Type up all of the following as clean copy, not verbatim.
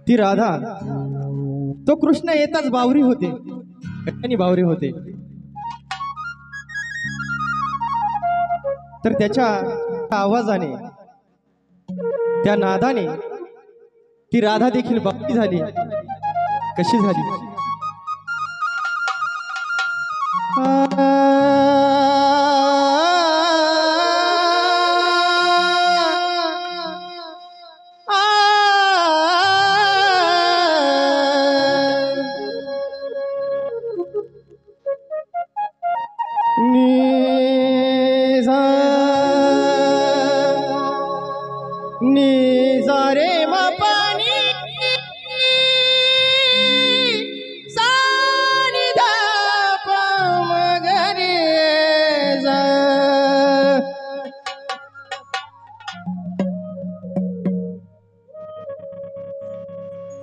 ती राधा तो कृष्ण येताच बावरी होते आणि बावरी होते। तर त्याच्या आवाजाने त्या नादाने ती राधा देखील बावरी झाली। कशी झाली? निजारे मा पानी सानी दा मगरे जा।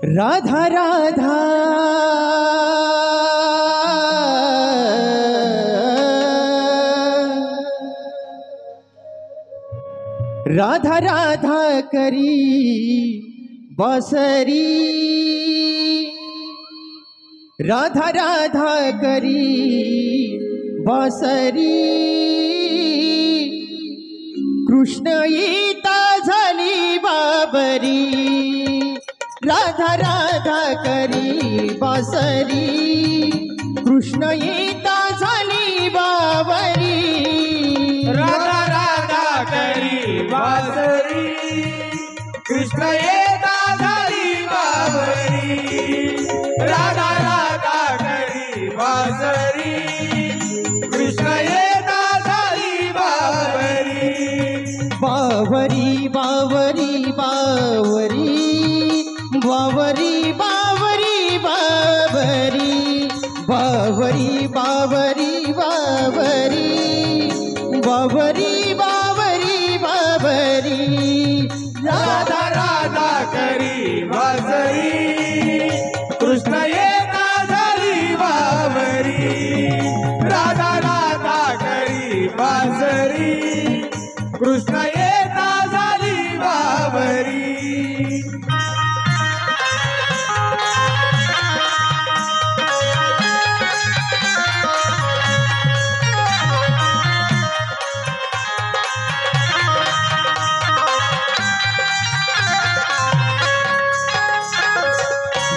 राधा राधा राधा राधा करी बांसुरी, राधा राधा करी बांसुरी। कृष्ण येता झाली बावरी, राधा राधा करी बांसुरी। कृष्ण येता झाली बावरी, राधा राधा करी बांसुरी। कृष्ण येता झाली बावरी, राधा राधा करी बांसुरी। कृष्ण येता झाली बावरी, बावरी बावरी बावरी बावरी बावरी बावरी बावरी बावरी बावरी बावरी बावरी बावरी। राधा राधा करी बांसुरी। कृष्ण येता झाली बावरी, राधा राधा करी बांसुरी। कृष्ण येता झाली बावरी।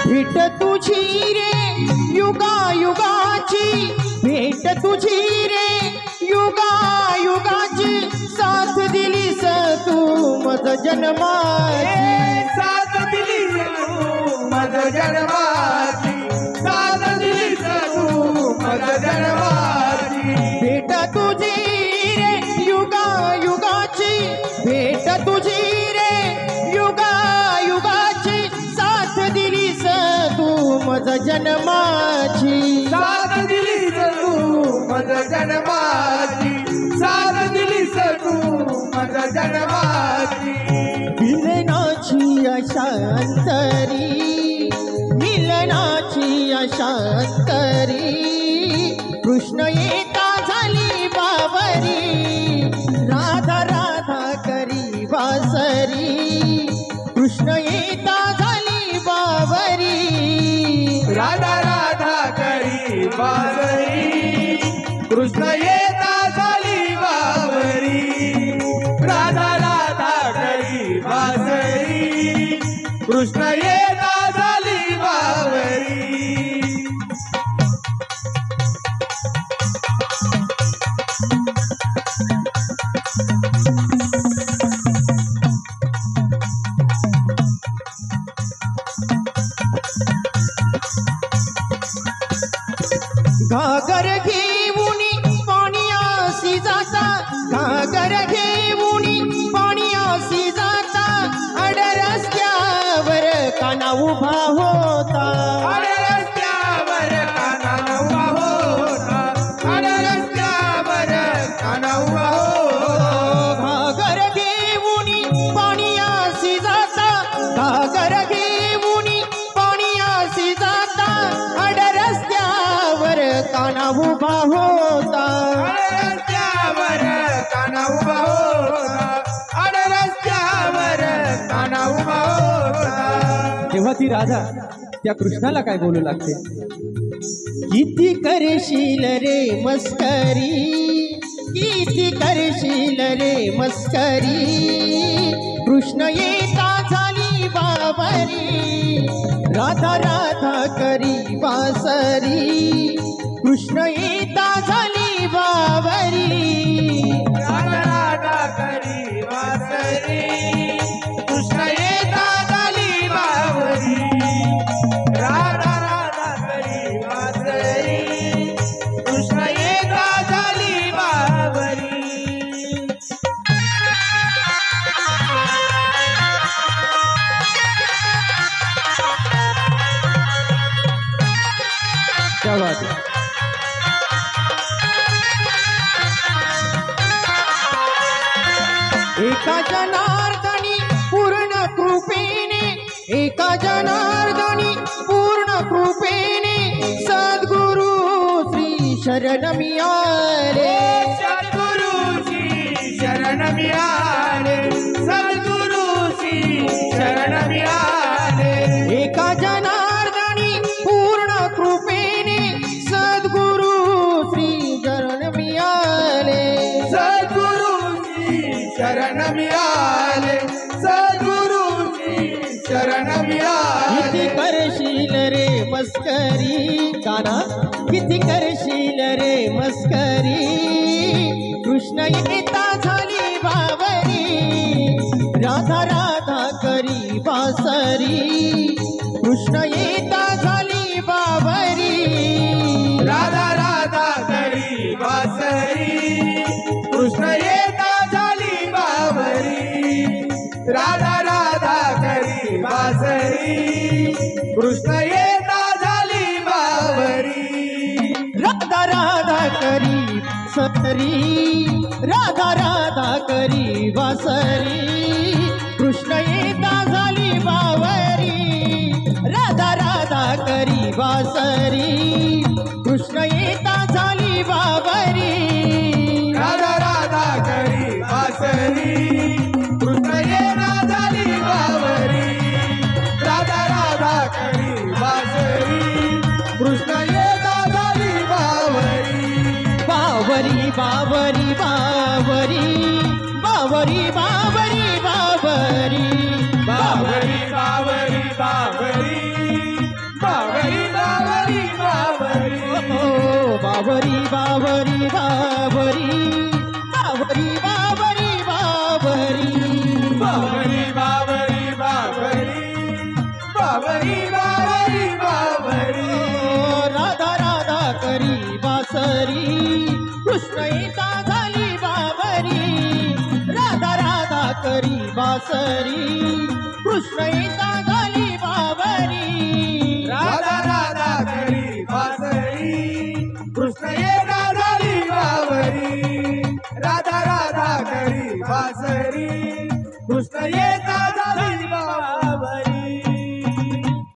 भेट तुझी रे युगा युगाची, भेट तुझी रे युगा युगाची। साथ दिलीस तू मज जन्माची, साथ दिलीस तू मज जन्माची, साथ दिलीस तू मज जन्माची। भेट तुझी रे युगा युगाची, भेट तुझी रे युगा युगाची। साथ दिलीस तू मज जन्माची, साथ दिलीस तू मज जन्माची, साथ दिलीस तू मज जन्माची। मिलनाची अशांतरी, मिलनाची अशांतरी। कृष्ण येता झाली बावरी, राधा राधा करी बांसुरी। कृष्ण येता झाली बावरी, राधा राधा करी बांसुरी। कृष्ण येता झाली बावरी, राधा राधा करी बांसुरी। कृष्ण येता झाली बावरी। घागर घेऊनी पाण्यासी जाता, घागर घेऊनी पाण्यासी जाता। अड रस्त्यावर काना उभा होता, अड रस्त्यावर काना उभा होता, अड रस्त्यावर काना उभा होता। घागर घेऊनी पाण्यासी जाता, घागर घेऊनी पाण्यासी जाता। अड रस्त्यावर काना उभा होता, रस्त्यावर काना उभा होता, अड रस्त्यावर काना उभा होता। तेव्हा ती राधा त्या कृष्णाला काय बोलू लागते, किती करशील रे मस्करी, किती करशील रे मस्करी, कृष्ण येता झाली बावरी, राधा राधा करी बासरी, कृष्ण येता झाली बावरी, राधा राधा करी वासरी, कृष्ण येता झाली बावरी, राधा राधा करी वासरी, कृष्ण येता झाली बावरी. क्या बात है. एका जनार्दनी पूर्ण कृपेने, एका जनार्दनी पूर्ण कृपेने, सद्गुरु श्री शरण मिळाले, सद्गुरुची शरण मिळाले, सद्गुरुची शरण मिळाले. एका जनार्दनी पूर्ण कृपेने, सद्गुरु श्री शरण मिळाले, सद्गुरुची शरण मिळाले, सद्गुरुची शरण मिळाले. किती करशील रे मस्करी, काना किती करशील रे मस्करी, कृष्ण येता झाली बावरी, राधा राधा करी बासरी, कृष्ण येता झाली बावरी, राधा राधा करी वासरी, कृष्ण येता झाली बावरी, राधा राधा करी वासरी, कृष्ण येता झाली बावरी. राधा राधा करी सरी, राधा राधा करी बासरी, कृष्ण येता झाली बावरी, राधा राधा करी बासरी, कृष्ण येता झाली बावरी, राधा राधा करी वासरी, कृष्ण येता झाली बावरी, राधा राधा करी वासरी, कृष्ण येता झाली बावरी. बावरी बावरी बावरी, बावरी बावरी बावरी, बावरी बावरी बावरी, बावरी बावरी बावरी. ओ बावरी बावरी बावरी, बावरी बावरी बावरी, बावरी बावरी बावरी, बावरी बावरी बावरी. ओ राधा राधा करी बासरी, कृष्ण येता झाली बावरी, राधा राधा करी बासरी, कृष्ण येता झाली बावरी, राधा राधा करी वासरी, कृष्ण येता झाली बावरी, राधा राधा करी वासरी, कृष्ण येता